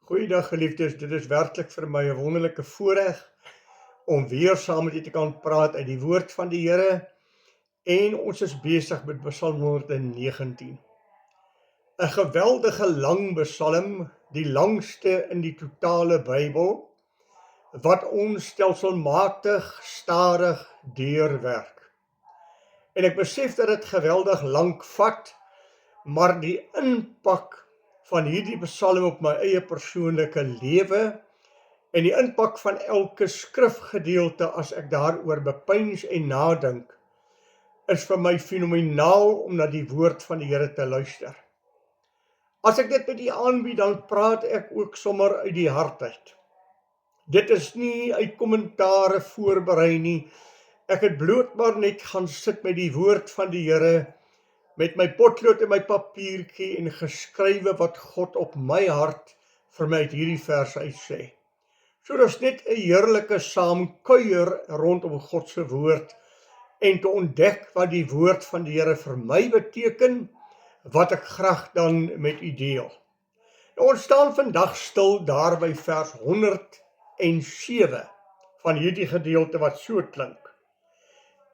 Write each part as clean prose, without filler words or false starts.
Goeiedag geliefdes, dit is werklik vir my 'n wonderlike voorreg om weer saam met julle te kan praat uit die woord van die Here en ons is besig met Psalm 119. 'n geweldige lang psalm, die langste in die totale Bybel, wat ons stelselmatig stadig deurwerk. En ek besef dat dit geweldig lank vat, maar die impak van hierdie psalm op my eie persoonlike lewe en die impak van elke skrifgedeelte as ek daaroor bepeins en nadink, is vir my fenomenaal om na die woord van die Here te luister. As ek dit met u aanbied, dan praat ek ook sommer uit die hart uit. Dit is nie uit kommentare voorberei nie. Ek het bloot maar net gaan sit met die woord van die Here, met my potlood en my papiertjie en geskrywe wat God op my hart vir my uit hierdie verse uit sê. So dis net 'n heerlike saamkuier rondom God se woord en te ontdek wat die woord van die Here vir my beteken, wat ek graag dan met u deel. Nou, ons staan vandag stil daar by vers 107 van hierdie gedeelte wat so klink.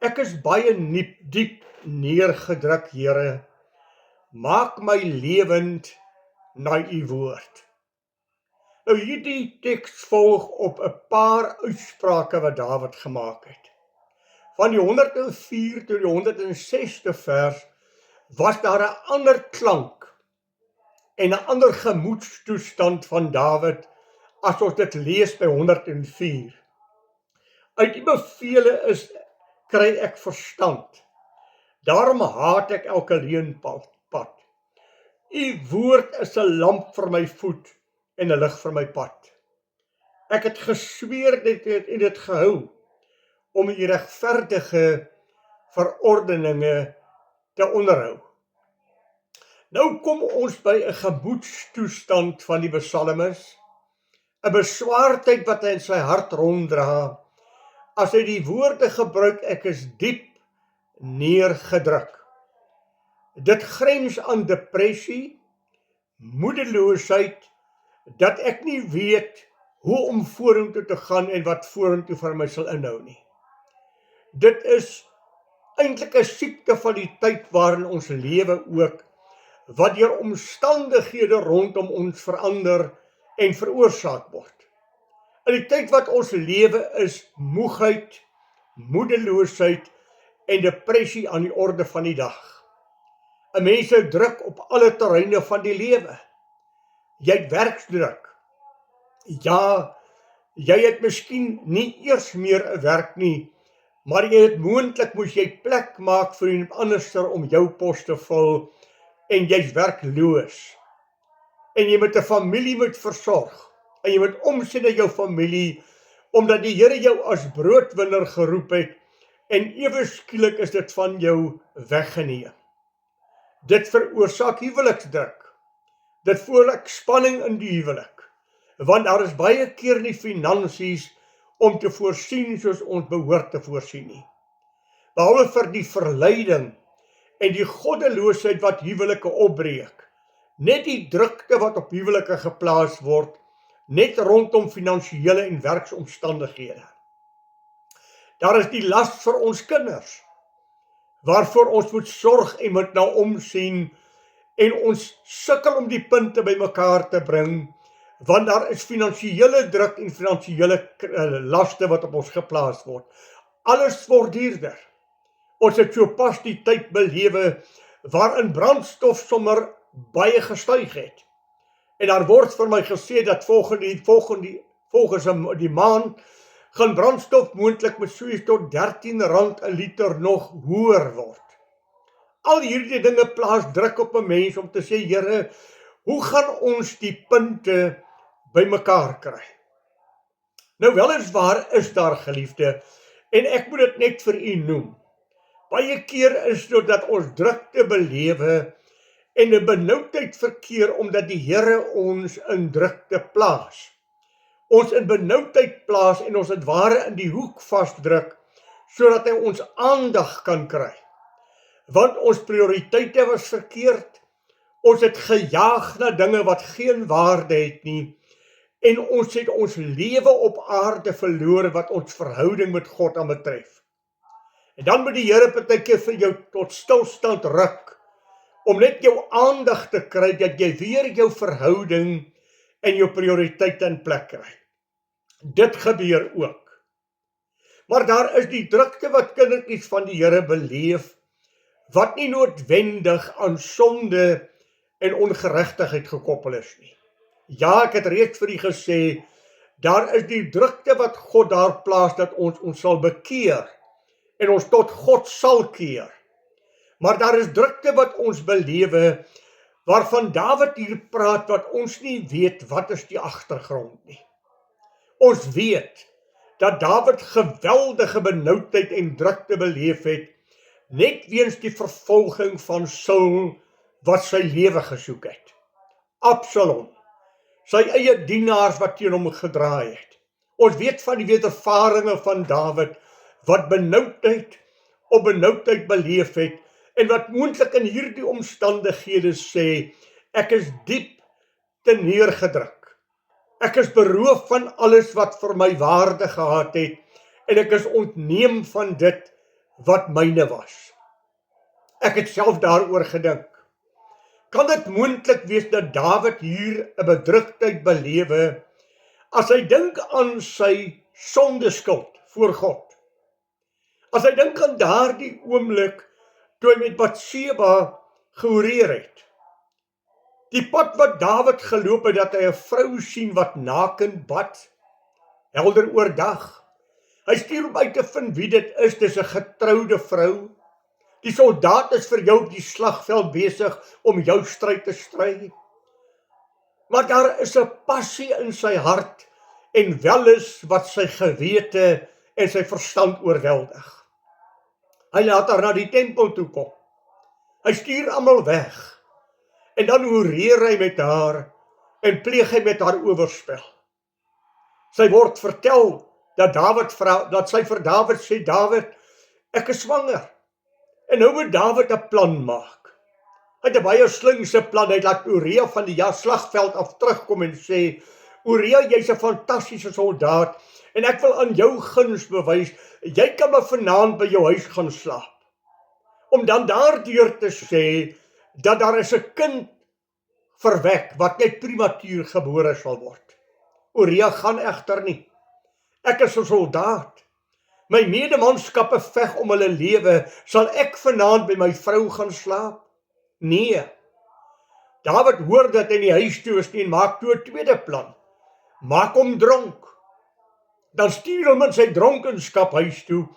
Ek is baie diep neergedruk, Here, maak my lewend na u woord. Nou, hierdie teks volg op 'n paar uitsprake wat Dawid gemaak het. Van die 104 tot die 106ste vers was daar 'n ander klank en 'n ander gemoedstoestand van Dawid as ons dit lees by 104. Uit die bevele kry ek verstand. Daarom haat ek elke leenpad. U woord is 'n lamp vir my voet en 'n lig vir my pad. Ek het gesweer en dit gehou om u regverdige verordeninge te onderhou. Nou kom ons by 'n gemoedstoestand van die psalmis, 'n beswaardheid wat hy in sy hart ronddra, as hy die woorde gebruik, ek is diep neergedruk. Dit grens aan depressie, moedeloosheid, dat ek nie weet hoe om vorentoe te gaan en wat vorentoe vir my sal inhou nie. Dit is eintlik 'n siekte van die tyd waarin ons lewe ook, wat deur omstandighede rondom ons verander en veroorsaak word. In die tyd wat ons lewe is moegheid, moedeloosheid en depressie aan die orde van die dag. 'n Mens druk op alle terreine van die lewe. Jy het werksdruk. Ja, jy het miskien nie eers meer 'n werk nie, maar jy het moontlik moes jy plek maak vir iemand anderster om jou pos te vul en jy's werkloos. En jy moet 'n familie moet versorg. En jy moet omsien na jou familie, omdat die Here jou as broodwinner geroep het, en ewe skielik is dit van jou weggeneem. Dit veroorsaak huweliksdruk. Dit veroorsaak spanning in die huwelik, want daar is baie keer nie finansies om te voorsien soos ons behoort te voorsien nie. Behalwe vir die verleiding en die goddeloosheid wat huwelike opbreek, net die drukte wat op huwelike geplaas word, net rondom finansiële en werksomstandighede. Daar is die las vir ons kinders, waarvoor ons moet sorg en moet na omsien, en ons sukkel om die punte by mekaar te bring, want daar is finansiële druk en finansiële laste wat op ons geplaas word. Alles word duurder. Ons het so pas die tyd belewe waarin brandstof sommer baie gestyg het. En daar word vir my gesê dat volgens die maand gaan brandstof moontlik met soos tot R13 'n liter nog hoër word. Al hierdie dinge plaas druk op 'n mens om te sê, Here, hoe gaan ons die punte by mekaar kry? Nou weliswaar is daar, geliefde, en ek moet dit net vir u noem. Baie keer is dit dat ons drukte belewe en 'n benoudheid verkeer omdat die Here ons in drukte plaas. Ons in benoudheid plaas en ons het ware in die hoek vasdruk, sodat hy ons aandag kan kry. Want ons prioriteite was verkeerd, ons het gejaag na dinge wat geen waarde het nie, en ons het ons lewe op aarde verloor wat ons verhouding met God aan betref. En dan moet die Here partykeer vir jou tot stilstand ruk, om net jou aandag te kry, dat jy weer jou verhouding en jou prioriteite in plek kry. Dit gebeur ook. Maar daar is die drukte wat kindertjies van die Here beleef, wat nie noodwendig aan sonde en ongeregtigheid gekoppel is nie. Ja, ek het reeds vir u gesê, daar is die drukte wat God daar plaas, dat ons sal bekeer, en ons tot God sal keer. Maar daar is drukte wat ons belewe, waarvan Dawid hier praat, wat ons nie weet wat is die agtergrond nie. Ons weet dat Dawid geweldige benoudheid en drukte beleef het, net weens die vervolging van Saul, wat sy lewe gesoek het. Absalom, sy eie dienaars wat teen hom gedraai het. Ons weet van die wedervarings van Dawid, wat benoudheid op benoudheid beleef het, en wat moontlik in hierdie omstandighede sê, ek is diep teneergedruk. Ek is beroof van alles wat vir my waarde gehad het, en ek is ontneem van dit wat myne was. Ek het self daaroor gedink. Kan dit moontlik wees dat Dawid hier 'n bedruktheid belewe, as hy dink aan sy sondeskuld voor God? As hy dink aan daardie oomblik, toe hy met Batseba gehoreer het. Die pad wat Dawid geloop het, dat hy 'n vrou sien wat naken bad, helder oordag. Hy stuur om uit te vind wie dit is, dis 'n getroude vrou. Die soldaat is vir jou op die slagveld besig om jou stryd te stry. Maar daar is 'n passie in sy hart, en welis wat sy gewete en sy verstand oorweldig. Hy laat haar na die tempel toe kom. Hy stuur almal weg. En dan hoereer hy met haar en pleeg hy met haar oorspel. Sy word vertel dat sy vir Dawid sê, Dawid, ek is swanger. En nou moet Dawid 'n plan maak. Hy het 'n baie slinkse plan. Hy laat Uria van die slagveld af terugkom en sê, Uria, jy's 'n fantastiese soldaat, en ek wil aan jou guns bewys, jy kan maar vanaand by jou huis gaan slaap. Om dan daardeur te sê, dat daar is 'n kind verwek, wat net prematuur gebore sal word. Uria gaan egter nie. Ek is 'n soldaat. My medemanskappe veg om hulle lewe, sal ek vanaand by my vrou gaan slaap? Nee. Dawid hoor dat hy in die huis toe is nie, en maak toe 'n tweede plan. Maak hom dronk. Dan stuur hom in sy dronkenskap huis toe,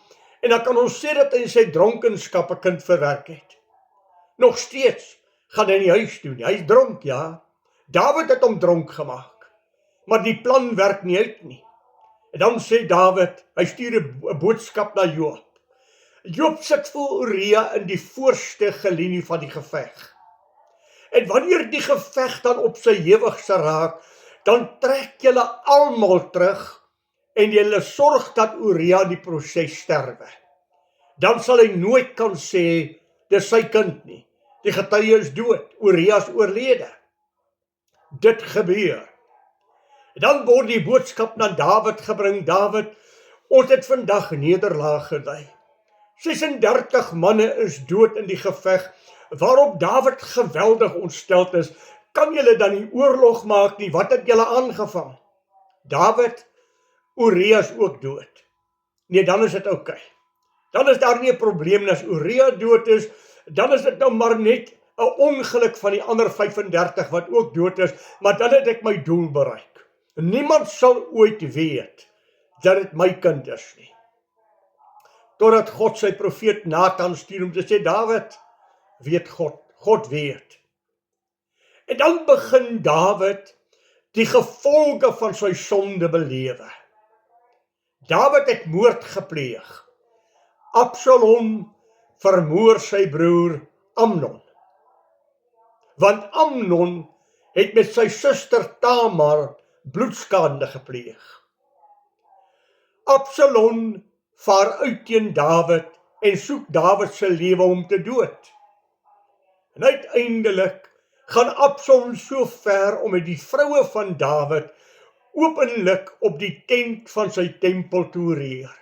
en dan kan ons sê dat hy in sy dronkenskap 'n kind verwerk het. Nog steeds gaan hy in die huis toe nie. Hy is dronk, ja. Dawid het hom dronk gemaak, maar die plan werk nie uit nie. En dan sê Dawid, hy stuur 'n boodskap na Joab. Joab sit voor Uria in die voorste gelinie van die geveg. En wanneer die geveg dan op sy hewigste raak, dan trek julle almal terug, en julle sorg dat Uria in die proses sterwe. Dan sal hy nooit kan sê, dis sy kind nie. Die getuie is dood, Uria is oorlede. Dit gebeur. Dan word die boodskap na Dawid gebring, Dawid, ons het vandag nederlaag gely. 36 manne is dood in die geveg, waarop Dawid geweldig ontsteld is. Kan julle dan nie oorlog maak nie, wat het julle aangevang? Dawid, Uria is ook dood. Nee, dan is dit oukei. Dan is daar nie 'n probleem nie, as Uria dood is, dan is dit nou maar net 'n ongeluk van die ander 35 wat ook dood is, maar dan het ek my doel bereik. Niemand sal ooit weet dat dit my kind is nie. Totdat God sy profeet Nathan stuur om te sê, Dawid, weet God weet. En dan begin Dawid die gevolge van sy sonde belewe. Dawid het moord gepleeg. Absalom vermoor sy broer Amnon. Want Amnon het met sy suster Tamar bloedskande gepleeg. Absalom vaar uit teen Dawid en soek Dawid se lewe om te dood. En uiteindelik gaan Absalom so ver om met die vroue van Dawid openlik op die tent van sy tempel toereer.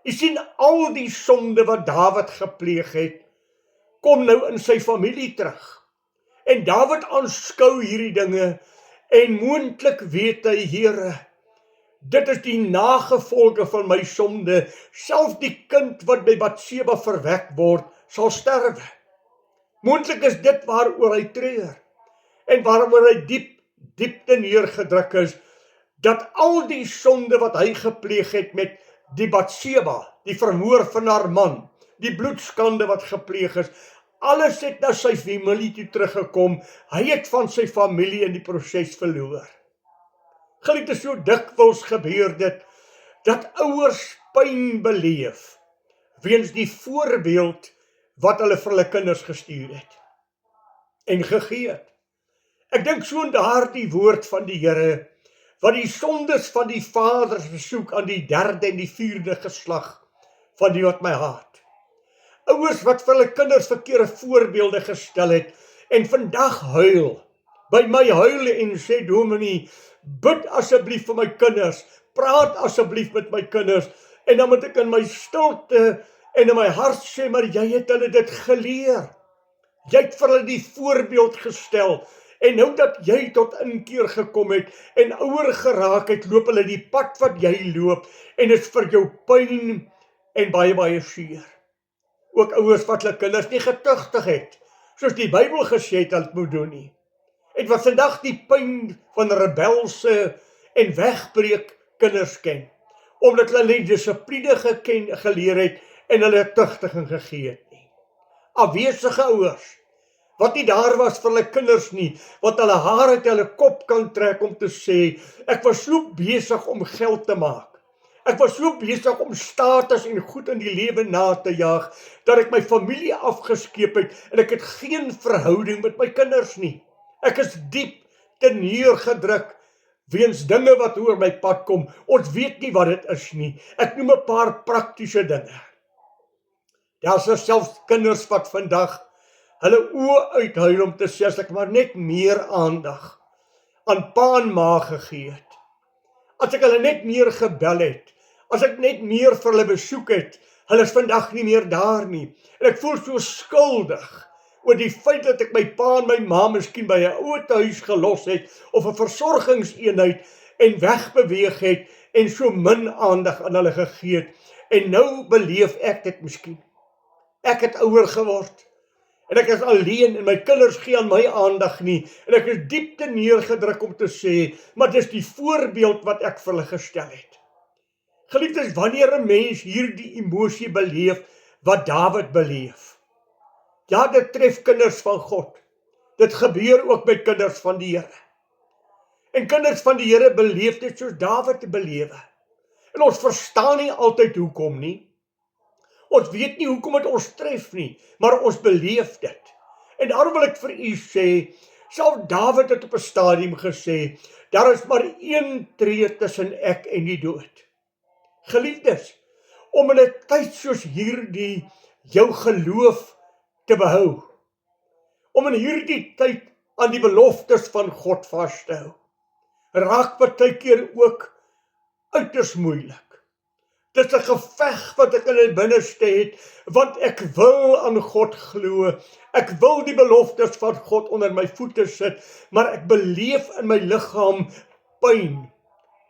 U sien, al die sonde wat Dawid gepleeg het, kom nou in sy familie terug. En Dawid aanskou hierdie dinge, en moontlik weet hy, Here, dit is die nagevolge van my sonde, self die kind wat by Batseba verwek word, sal sterwe. Moontlik is dit waaroor hy treur, en waaroor hy diepte neergedruk is, dat al die sonde wat hy gepleeg het met die Batseba, die vermoor van haar man, die bloedskande wat gepleeg is, alles het na sy familie toe teruggekom, hy het van sy familie in die proses verloor. Geliefdes, so dikwels gebeur dit, dat ouers pyn beleef, weens die voorbeeld wat hulle vir hulle kinders gestuur het, en gegee het. Ek dink so aan daardie woord van die Here, wat die sondes van die vaders besoek aan die 3de en die 4de geslag van die wat my haat. Ouers wat vir hulle kinders verkeerde voorbeelde gestel het, en vandag huil, by my huil en sê, Dominee, bid asseblief vir my kinders, praat asseblief met my kinders, en dan moet ek in my stilte en in my hart sê, maar jy het hulle dit geleer. Jy het vir hulle die voorbeeld gestel, en nou dat jy tot inkeer gekom het, en ouer geraak het, loop hulle die pad wat jy loop, en is vir jou pyn, en baie seer. Ook ouers wat hulle kinders nie getugtig het, soos die Bybel gesê het, hulle moet doen nie. Het wat vandag die pyn van rebelse en wegbreek kinders ken, omdat hulle die dissipline geleer het, en hulle tugtiging gegee het nie. Afwesige ouers, wat nie daar was vir hulle kinders nie, wat hulle haar uit hulle kop kan trek om te sê, ek was so besig om geld te maak, ek was so besig om status en goed in die lewe na te jaag, dat ek my familie afgeskeep het, en ek het geen verhouding met my kinders nie. Ek is diep neergedruk, weens dinge wat oor my pad kom. Ons weet nie wat dit is nie. Ek noem 'n paar praktiese dinge. Daar is selfs kinders wat vandag hulle oë uithuil om te sê, as ek maar net meer aandag aan pa en ma gegee het, as ek hulle net meer gebel het, as ek net meer vir hulle besoek het, hulle is vandag nie meer daar nie, en ek voel so skuldig oor die feit dat ek my pa en my ma miskien by 'n ouerhuis gelos het, of 'n versorgingseenheid, en wegbeweeg het, en so min aandag aan hulle gegee het, en nou beleef ek dit miskien. Ek het ouer geword, en ek is alleen, en my kinders gee aan my aandag nie, en ek is diepte neergedruk om te sê, maar dis die voorbeeld wat ek vir hulle gestel het. Geliefdes, wanneer 'n mens hierdie emosie beleef, wat Dawid beleef, ja, dit tref kinders van God, dit gebeur ook met kinders van die Here, en kinders van die Here beleef dit soos Dawid belewe, en ons verstaan nie altyd hoekom nie, ons weet nie hoekom het ons tref nie, maar ons beleef dit. En daarom wil ek vir u sê, self Dawid het op 'n stadium gesê, daar is maar een tree tussen ek en die dood. Geliefdes, om in 'n tyd soos hierdie jou geloof te behou, om in hierdie tyd aan die beloftes van God vas te hou, raak partykeer ook uiters moeilik. Dit is 'n geveg wat ek in die binneste het, want ek wil aan God glo, ek wil die beloftes van God onder my voete sit, maar ek beleef in my liggaam pyn,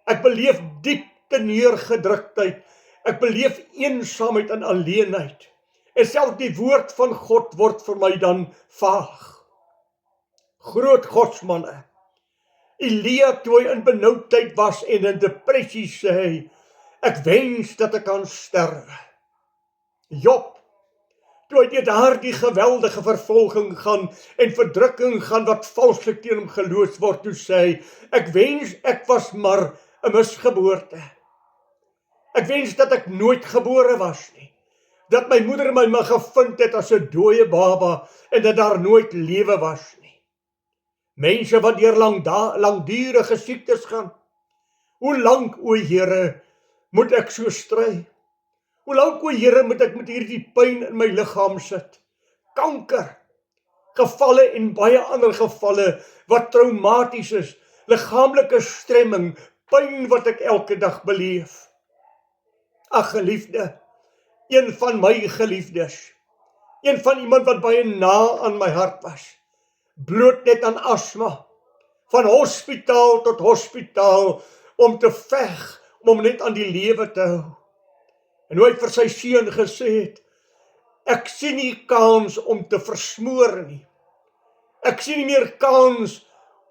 ek beleef diepte neergedruktheid, ek beleef eensaamheid en alleenheid, en selfs die woord van God word vir my dan vaag. Groot godsmanne, Elia, toe hy in benoudheid was en in depressie sê hy, ek wens dat ek kan sterwe. Job, toe hy deur daardie geweldige vervolging gaan en verdrukking gaan wat valslik teen hom geloos word, toe sê hy, ek wens ek was maar 'n misgeboorte. Ek wens dat ek nooit gebore was nie, dat my moeder my maar gevind het as 'n dooie baba en dat daar nooit lewe was nie. Mense wat deur langdurige siektes gaan, hoe lank, o Here, moet ek so stry? Hoe lank, o Here, moet ek met hierdie pyn in my liggaam sit? Kanker, gevalle en baie ander gevalle wat traumaties is, liggaamlike stremming, pyn wat ek elke dag beleef. Ag geliefde, een van my geliefdes, een van iemand wat baie na aan my hart was, bloot net aan asma, van hospitaal tot hospitaal, om te veg, om net aan die lewe te hou. En hoe hy vir sy seun gesê het, ek sien nie kans om te versmoor nie. Ek sien nie meer kans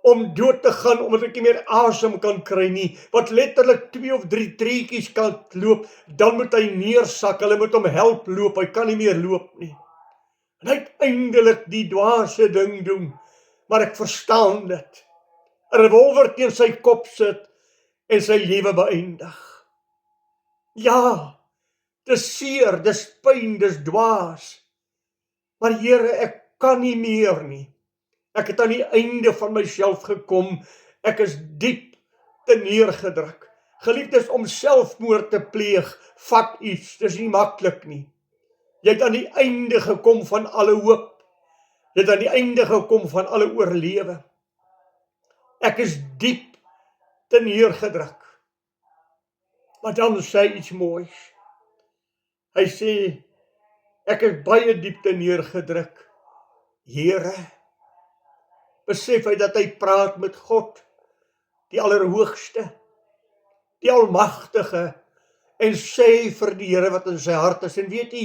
om dood te gaan, omdat ek nie meer asem kan kry nie, wat letterlik 2 of 3 treetjies kan loop, dan moet hy neersak, hulle moet hom help loop, hy kan nie meer loop nie. En hy uiteindelik die dwaase ding doen, maar ek verstaan dit. 'n revolver teen sy kop sit, en sy lewe beëindig. Ja, dis seer, dis pyn, dis dwaas, maar Here, ek kan nie meer nie. Ek het aan die einde van myself gekom, ek is diep te neergedruk. Geliefdes, om selfmoord te pleeg, vat iets, dis nie maklik nie. Jy het aan die einde gekom van alle hoop, jy het aan die einde gekom van alle oorlewe. Ek is diep te neergedruk. Maar dan sê hy iets moois. Hy sê, ek is baie diep te neergedruk. Here, besef hy dat hy praat met God, die Allerhoogste, die Almagtige, en sê vir die Here wat in sy hart is, en weet jy,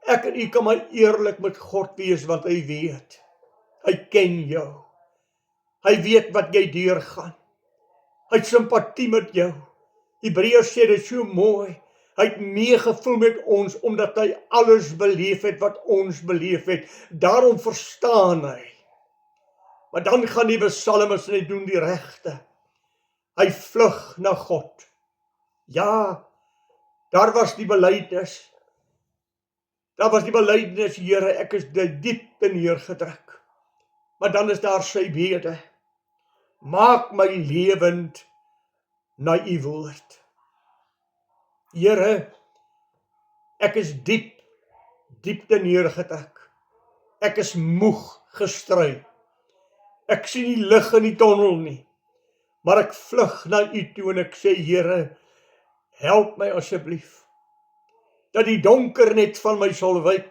ek en u kan maar eerlik met God wees, want hy weet, hy ken jou, hy weet wat jy deurgaan, hy het simpatie met jou. Hebreërs sê dit so mooi, hy het meegevoel met ons, omdat hy alles beleef het wat ons beleef het, daarom verstaan hy. Maar dan gaan die psalmis en hy doen die regte. Hy vlug na God. Ja, daar was die belydenis. Daar was die belydenis, Here, ek is diep te neergedruk. Maar dan is daar sy bede. Maak my lewend na u woord. Here, ek is diep te neergedruk. Ek is moeg gestry. Ek sien die lig in die tonnel nie, maar ek vlug na u toe en ek sê, Here, help my asseblief, dat die donker net van my sal wyk,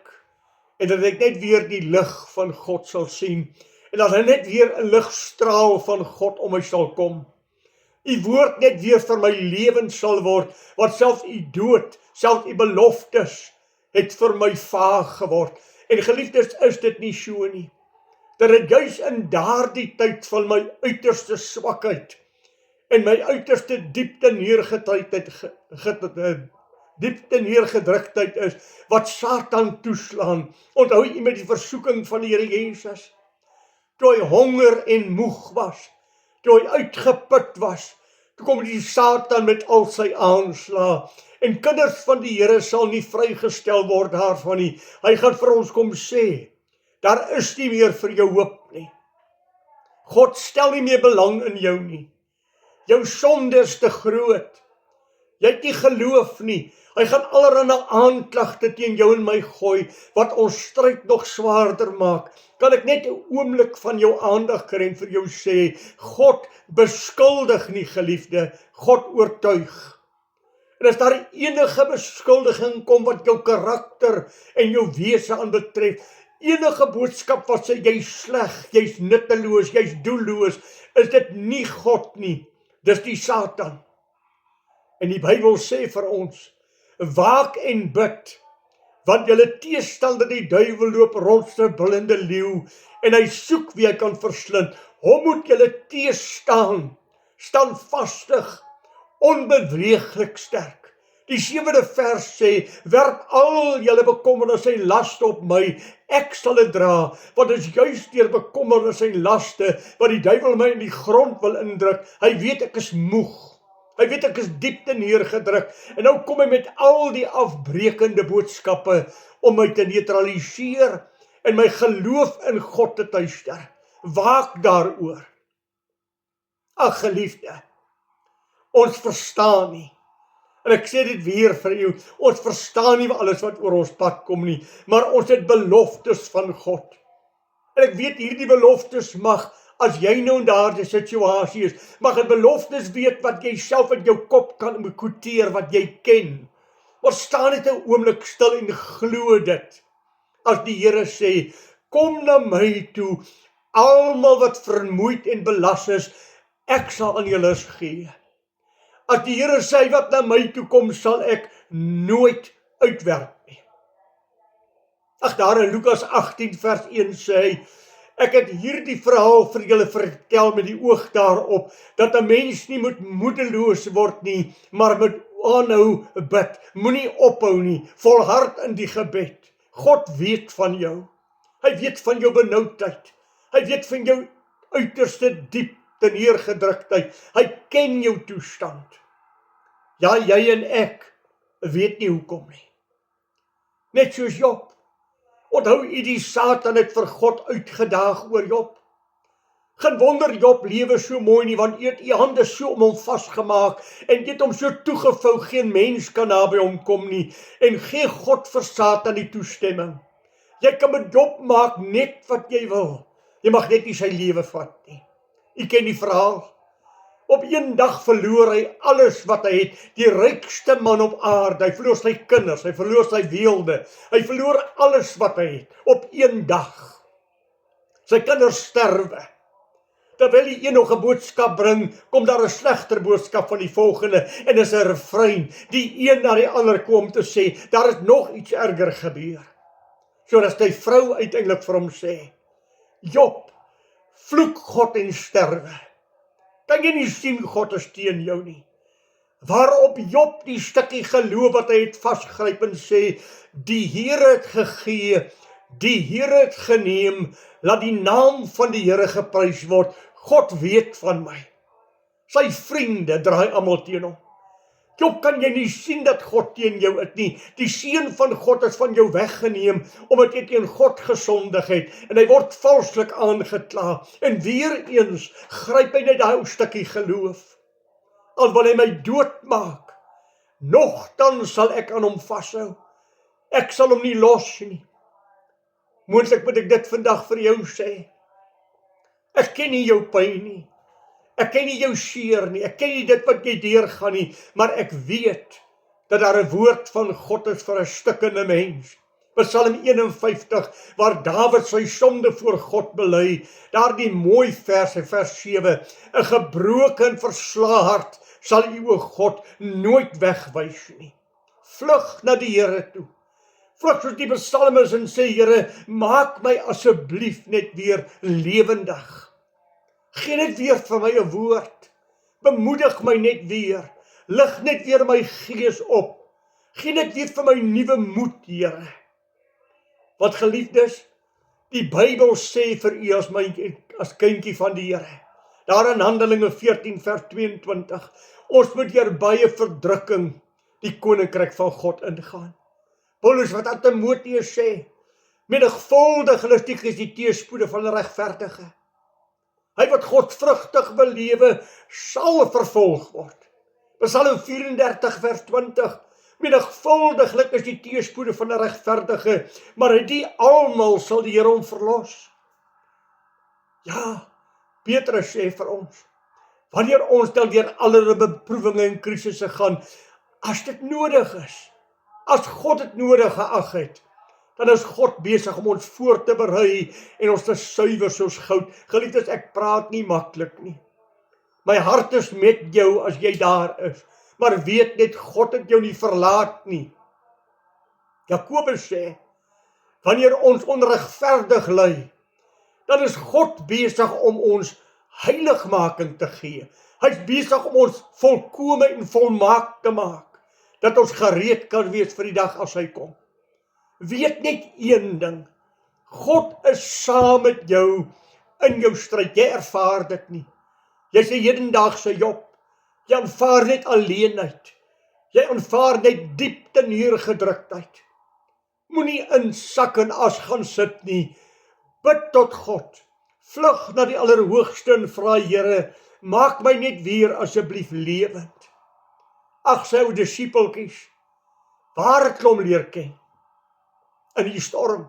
en dat ek net weer die lig van God sal sien, en dat hy net weer 'n ligstraal van God om my sal kom. U woord net weer vir my lewend sal word, want selfs u dood, selfs u beloftes, het vir my vaag geword. En geliefdes, is dit nie so nie? Dat het juis in daardie tyd van my uiterste swakheid en my uiterste diepte neergedruktheid is, wat Satan toeslaan. Onthou jy met die versoeking van die Here Jesus? Toe hy honger en moeg was, toe hy uitgeput was, toe kom die Satan met al sy aanslae, en kinders van die Here sal nie vrygestel word daarvan nie. Hy gaan vir ons kom sê, daar is nie meer vir jou hoop nie. God stel nie meer belang in jou nie. Jou sonde is te groot. Jy het nie geloof nie. Hy gaan allerlei aanklagte teen jou en my gooi, wat ons stryd nog swaarder maak. Kan ek net 'n oomblik van jou aandag kry en vir jou sê, God beskuldig nie, geliefde, God oortuig. En as daar enige beskuldiging kom wat jou karakter en jou wese aanbetref, enige boodskap wat sê jy's sleg, jy's nutteloos, jy's doelloos, is dit nie God nie, dis die Satan. En die Bybel sê vir ons, waak en bid, want julle teestander die duiwel loop rond soos 'n brullende leeu, en hy soek wie hy kan verslind. Hom moet julle teestaan, standvastig, onbeweeglik sterk. Die 7de vers sê, werp al julle bekommernisse en laste op my, ek sal dit dra, want dit is juist deur bekommernisse en laste, wat die duiwel my in die grond wil indruk. Hy weet ek is moeg. Hy weet ek is diep te neergedruk, en nou kom hy met al die afbrekende boodskappe om my te neutraliseer en my geloof in God te tuister. Waak daaroor. Ag geliefde, ons verstaan nie. En ek sê dit weer vir jou, ons verstaan nie alles wat oor ons pad kom nie, maar ons het beloftes van God. En ek weet hierdie beloftes mag As jy nou in daardie situasie is, mag jy beloftes weet wat jy self in jou kop kan quoteer, wat jy ken. Maar staan net 'n oomblik stil en glo dit. As die Here sê, kom na my toe, almal wat vermoeid en belas is, ek sal aan julle rus gee. As die Here sê, wat na my toe kom, sal ek nooit uitwerp nie. Ag, daar in Lukas 18 vers 1 sê hy, ek het hierdie verhaal vir julle vertel met die oog daarop, dat 'n mens nie moet moedeloos word nie, maar moet aanhou bid, moenie ophou nie, volhard in die gebed. God weet van jou, hy weet van jou benoudheid, hy weet van jou uiterste diepte neergedruktheid, hy ken jou toestand. Ja, jy en ek weet nie hoekom nie. Net soos Job. Onthou u die Satan het vir God uitgedaag oor Job. Geen wonder Job lewe so mooi nie, want u het u hande so om hom vasgemaak en u het hom so toegevou, geen mens kan naby hom kom nie, en gee God vir Satan die toestemming. Jy kan met Job maak net wat jy wil, jy mag net nie sy lewe vat nie. U ken die verhaal. Op een dag verloor hy alles wat hy het, die rykste man op aarde, hy verloor sy kinders, hy verloor sy weelde, hy verloor alles wat hy het, op een dag. Sy kinders sterwe. Terwyl die een nog 'n boodskap bring, kom daar 'n slegter boodskap van die volgende, en is 'n refrein, die een na die ander kom te sê, daar is nog iets erger gebeur. Sodat die vrou uiteindelik vir hom sê, Job, vloek God en sterwe. Kan jy nie sien God is teen jou nie? Waarop Job die stukkie geloof wat hy het vasgryp en sê, die Here het gegee, die Here het geneem, laat die naam van die Here geprys word, God weet van my. Sy vriende draai almal teen hom. Job, kan jy nie sien dat God teen jou is nie? Die seën van God is van jou weggeneem, omdat jy teen God gesondig het, en hy word valslik aangekla, en weer eens gryp hy net daai stukkie geloof. Al wil hy my doodmaak, nogtans sal ek aan hom vashou. Ek sal hom nie los nie. Moontlik moet ek dit vandag vir jou sê. Ek ken nie jou pyn nie. Ek ken nie jou seer nie, ek ken nie dit wat jy deurgaan nie, maar ek weet dat daar 'n woord van God is vir 'n stikkende mens. Psalm 51, waar Dawid sy sonde voor God bely, daar die mooi vers, vers 7, 'n gebroke en verslae hart sal u, o God, nooit wegwys nie. Vlug na die Here toe. Vlug soos die psalmis en sê, Here, maak my asseblief net weer lewendig. Gee net weer vir my 'n woord, bemoedig my net weer, lig net weer my gees op, gee net weer vir my nuwe moed, Here. Wat geliefdes, die Bybel sê vir u as kindjie van die Here, daar in Handelinge 14 vers 22, ons moet deur baie verdrukking die koninkryk van God ingaan. Paulus wat aan Timoteus sê, menigvuldig is die teëspoede van 'n regverdige. Hy wat godvrugtig belewe, sal vervolg word. Psalm 34 vers 20, menigvuldiglik is die teëspoede van 'n regverdige, maar die almal sal die Here hom verlos. Ja, Petrus sê vir ons, wanneer ons dan deur allerlei beproewinge en krisisse gaan, as dit nodig is, as God dit nodig geag het, dan is God besig om ons voor te berei en ons te suiwer soos goud. Geliefdes, ek praat nie maklik nie. My hart is met jou as jy daar is, maar weet net, God het jou nie verlaat nie. Jakobus sê, wanneer ons onregverdig ly, dan is God besig om ons heiligmaking te gee. Hy's besig om ons volkome en volmaak te maak, dat ons gereed kan wees vir die dag as hy kom. Weet net een ding, God is saam met jou in jou stryd, jy ervaar dit nie. Jy sê hedendaagse Job, jy aanvaar net alleenheid, jy aanvaar net diepte neergedruktheid. Moenie in sak en as gaan sit nie, bid tot God, vlug na die Allerhoogste en vra, Here, maak my net weer asseblief lewend. Ag, sy ou disipeltjies, waar het hom leer ken? In die storm.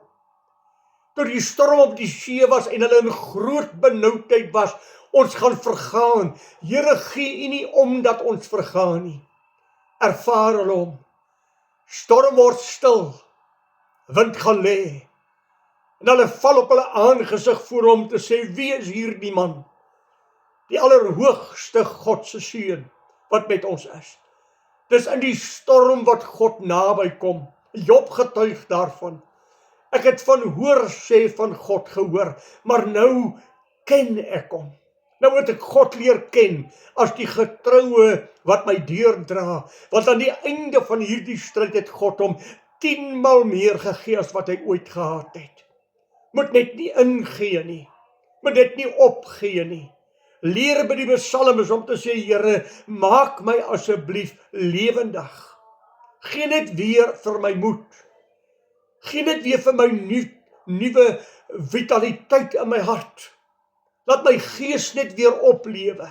toe die storm op die see was en hulle in groot benoudheid was, ons gaan vergaan. Here, gee U nie om dat ons vergaan nie. Ervaar hulle hom. Storm word stil, wind gaan lê, en hulle val op hulle aangesig voor hom te sê, wie is hierdie man? Die allerhoogste God se seun, wat met ons is. Dis in die storm wat God naby kom. Job getuig daarvan. Ek het van hoor sê van God gehoor, maar nou ken ek hom. Nou het ek God leer ken as die getroue wat my deurdra, want aan die einde van hierdie stryd het God hom 10 maal meer gegee as wat hy ooit gehad het. Moet net nie ingee nie, moet net nie opgee nie. Leer by die psalms om te sê, Here, maak my asseblief lewendig. Gee net weer vir my moed. Gee net weer vir my nuwe vitaliteit in my hart. Laat my gees net weer oplewe.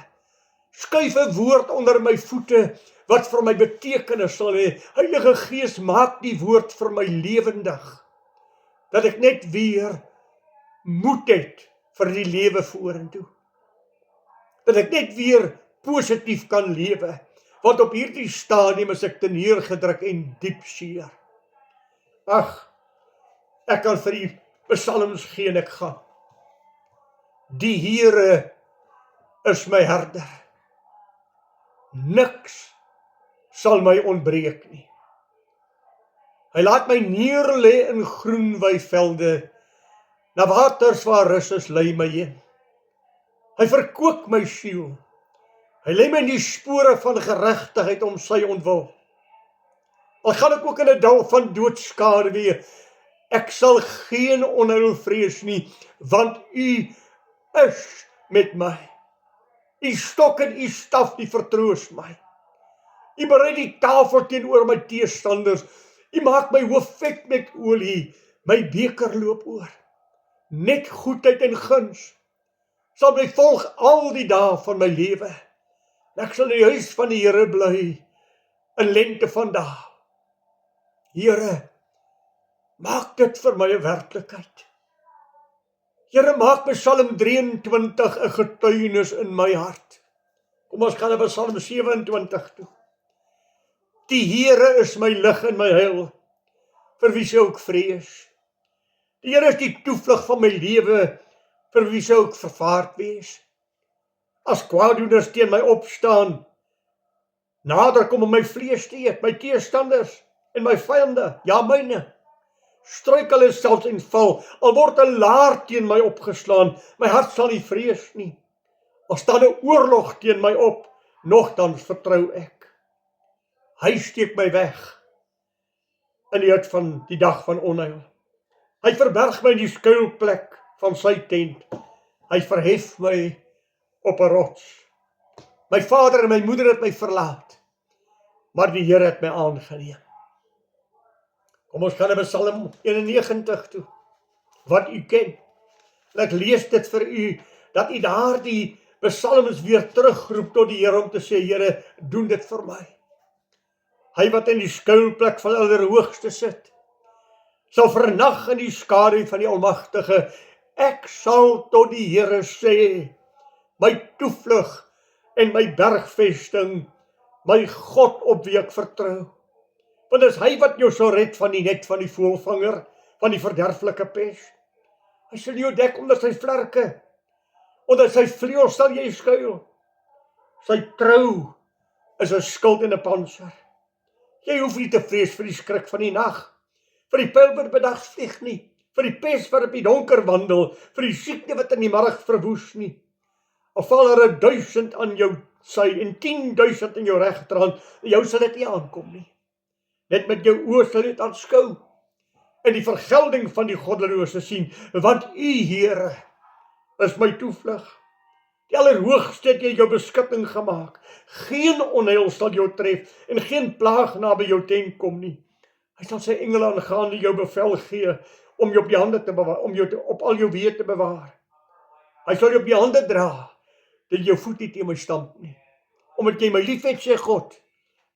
Skuif 'n woord onder my voete wat vir my betekenis sal hê. Heilige Gees, maak die woord vir my lewendig. Dat ek net weer moed het vir die lewe vorentoe. Dat ek net weer positief kan lewe, want op hierdie stadium is ek te neergedruk en diep seer. Ag, ek kan vir die psalms gee en ek gaan. Die Here is my herder. Niks sal my ontbreek nie. Hy laat my neerlê in groen weivelde, na waters waar rus is lei my heen. Hy verkoop my siel. Hy lei my in die spore van geregtigheid om sy ontwil. Al gaan ek ook in 'n dal van doodskaduwee, ek sal geen onheil vrees nie, want U is met my. U stok en U staf, die vertroos my. U berei die tafel teenoor my teestanders. U maak my hoof vet met olie, my beker loop oor. Net goedheid en guns sal my volg al die dae van my lewe. Ek sal in die huis van die Here bly, in lente van dae. Here, maak dit vir my 'n werklikheid. Here, maak Psalm 23 'n getuienis in my hart. Kom ons gaan na Psalm 27 toe. Die Here is my lig en my heil, vir wie sou ek vrees? Die Here is die toevlug van my lewe, vir wie sou ek vervaard wees? As kwaaddoeners teen my opstaan, nader kom om my vlees te eet, my teestanders en my vyande, ja myne, struikel hulle selfs en val, al word 'n laar teen my opgeslaan, my hart sal nie vrees nie. Al staan 'n oorlog teen my op, nogtans vertrou ek. Hy steek my weg in die hut van die dag van onheil. Hy verberg my in die skuilplek van sy tent. Hy verhef my op 'n rots. My vader en my moeder het my verlaat, maar die Here het my aangeneem. Kom ons gaan na Psalm 91 toe, wat u ken. En ek lees dit vir u, dat u daardie psalms weer terugroep tot die Here om te sê, Here, doen dit vir my. Hy wat in die skuilplek van Allerhoogste sit, sal vernag in die skadu van die Almagtige. Ek sal tot die Here sê, my toevlug en my bergvesting, my God op wie ek vertrou. Want dis hy wat jou sal red van die net van die voëlvanger, van die verderflike pes. Hy sal jou dek onder sy vlerke, onder sy vleuels sal jy skuil. Sy trou is 'n skild en 'n pantser. Jy hoef nie te vrees vir die skrik van die nag, vir die pyl wat bedags vlieg nie, vir die pes wat op die donker wandel, vir die siekte wat in die marg verwoes nie. Al val er 1000 aan jou sy en 10.000 in jou regterhand, jou sal dit nie aankom nie. Net met jou oë sal dit aanskou en die vergelding van die goddelose sien, want u Here is my toevlug. Die Allerhoogste het jou beskutting gemaak. Geen onheil sal jou tref en geen plaag naby jou tent kom nie. Hy sal sy engele aangaande jou bevel gee om jou op die hande te bewaar, om jou op al jou weë te bewaar. Hy sal jou op die hande dra, dat jou voet nie teen my stamp nie. Omdat jy my lief het, sê God,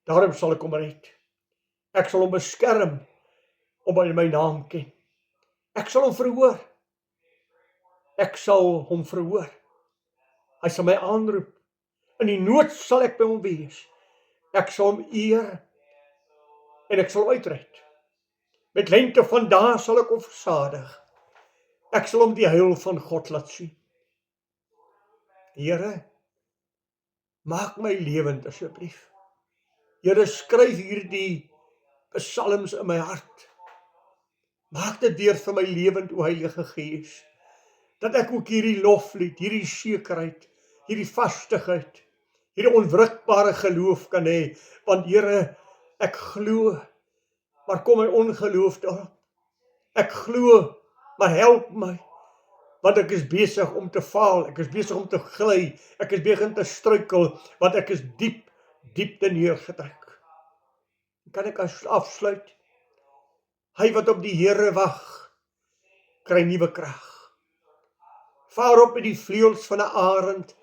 daarom sal ek hom red. Ek sal hom beskerm, omdat hy my naam ken. Ek sal hom verhoor. Ek sal hom verhoor. Hy sal my aanroep. In die nood sal ek by hom wees. Ek sal hom eer en ek sal hom uitred. Met lengte van dae sal ek hom versadig. Ek sal hom die heil van God laat sien. Here, maak my lewend asseblief. Here, skryf hierdie psalms in my hart. Maak dit weer vir my lewend, o Heilige Gees, dat ek ook hierdie loflied, hierdie sekerheid, hierdie vastigheid, hierdie onwrikbare geloof kan hê, want Here, ek glo, maar kom my ongeloof daarop. Ek glo, maar help my, want ek is besig om te faal, ek is besig om te gly, ek is besig om te struikel, want ek is diep, diepte neergedruk. Kan ek afsluit? Hy wat op die Here wag, kry nuwe krag. Vaar op met die vleuels van 'n arend,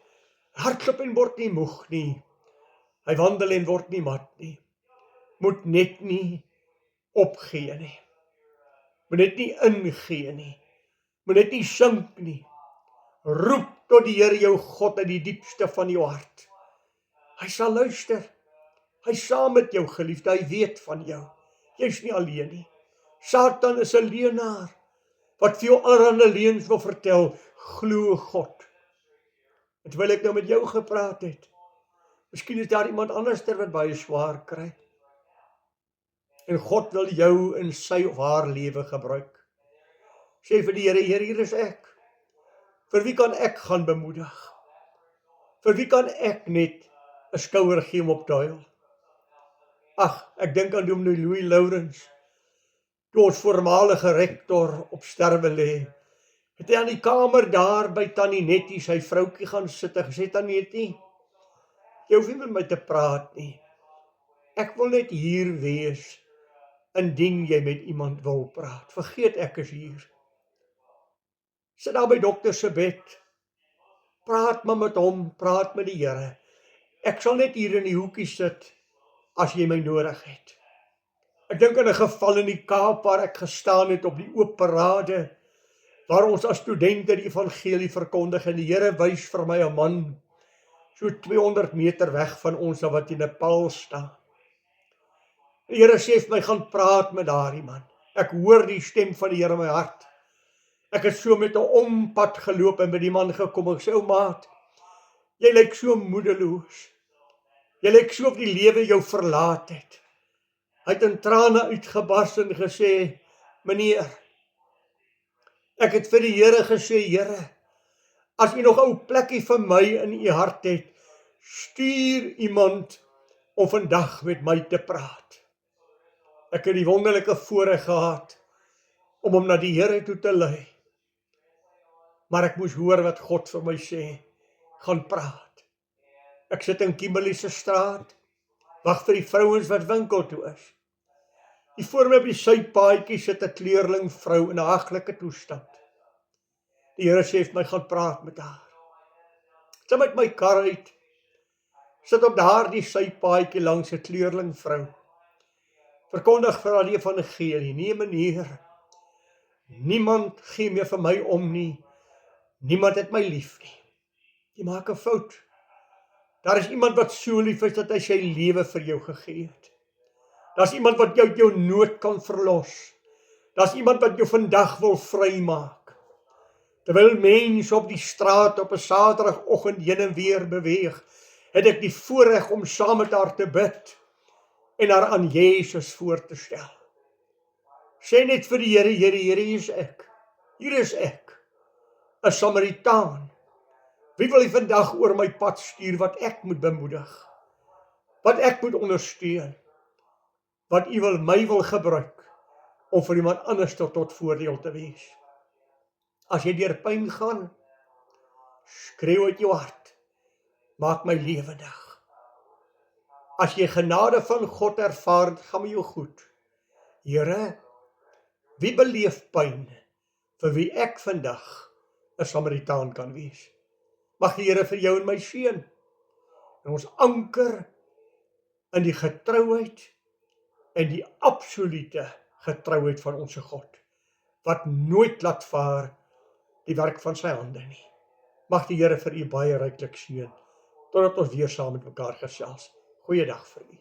hardloop en word nie moeg nie. Hy wandel en word nie mat nie. Moet net nie opgee nie. Moet net nie ingee nie. Moet net nie sink nie. Roep tot die Here jou God uit die diepste van jou hart. Hy sal luister. Hy is saam met jou, geliefde, hy weet van jou. Jy's nie alleen nie. Satan is 'n leienaar wat vir jou allerlei leuns wil vertel. Glo God. En terwyl ek nou met jou gepraat het, miskien is daar iemand anders wat baie swaar kry. En God wil jou in sy of haar lewe gebruik. Sê vir die Here, Here, hier is ek. Vir wie kan ek gaan bemoedig? Vir wie kan ek net 'n skouer gee om op te huil? Ag, ek dink aan Dominee Louis Lourens, toe ons voormalige rektor op sterwe lê, het hy aan die kamer daar by Tannie Nettie, sy vroukie, gaan sit en gesê, Tannie Nettie, jy hoef nie met my te praat nie. Ek wil net hier wees, indien jy met iemand wil praat. Vergeet ek is hier. Sit daar by dokter se bed, praat maar met hom, praat met die Here. Ek sal net hier in die hoekie sit, as jy my nodig het. Ek dink aan 'n geval in die Kaap waar ek gestaan het op die oop parade, waar ons as studente die evangelie verkondig en die Here wys vir my 'n man, so 200 meter weg van ons, wat in 'n paal staan. Die Here sê vir my, gaan praat met daardie man. Ek hoor die stem van die Here in my hart. Ek het so met 'n ompad geloop en by die man gekom. Ek sê, ou maat, jy lyk so moedeloos. Jy lyk so of die lewe jou verlaat het. Hy het in trane uitgebars en gesê, meneer, ek het vir die Here gesê, Here, as u nog 'n ou plekkie vir my in u hart het, stuur iemand om vandag met my te praat. Ek het die wonderlike voorreg gehad om hom na die Here toe te lei. Maar ek moes hoor wat God vir my sê, gaan praat. Ek sit in Kimberley se straat, wag vir die vrouens wat winkel toe is. Hier voor my op die sypaadjie sit 'n kleurling vrou in 'n haglike toestand. Die Here sê vir my, gaan praat met haar. Sit met my kar uit, sit op daardie sypaadjie langs 'n kleurling vrou. Verkondig vir haar die evangelie. Nee meneer, niemand gee meer vir my om nie. Niemand het my lief nie. Jy maak 'n fout. Daar is iemand wat so lief is dat hy sy lewe vir jou gegee het. Daar's iemand wat jou uit jou nood kan verlos. Daar's iemand wat jou vandag wil vrymaak. Terwyl mense op die straat op 'n Saterdagoggend heen en weer beweeg, het ek die voorreg om saam met haar te bid en haar aan Jesus voor te stel. Sê net vir die Here, Here, hier is ek. Hier is ek, 'n Samaritaan. Wie wil hy vandag oor my pad stuur wat ek moet bemoedig? Wat ek moet ondersteun? Wat u my wil gebruik om vir iemand anders tot voordeel te wees? As jy deur pyn gaan, skreeu uit jou hart, maak my lewendig. As jy genade van God ervaar, gaan met jou goed. Here, wie beleef pyn, vir wie ek vandag 'n Samaritaan kan wees? Mag die Here vir jou en my seën, en ons anker in die getrouheid en die absolute getrouheid van ons God, wat nooit laat vaar die werk van sy hande nie. Mag die Here vir u baie ryklik seën, totdat ons weer saam met mekaar gesels. Goeiedag vir u.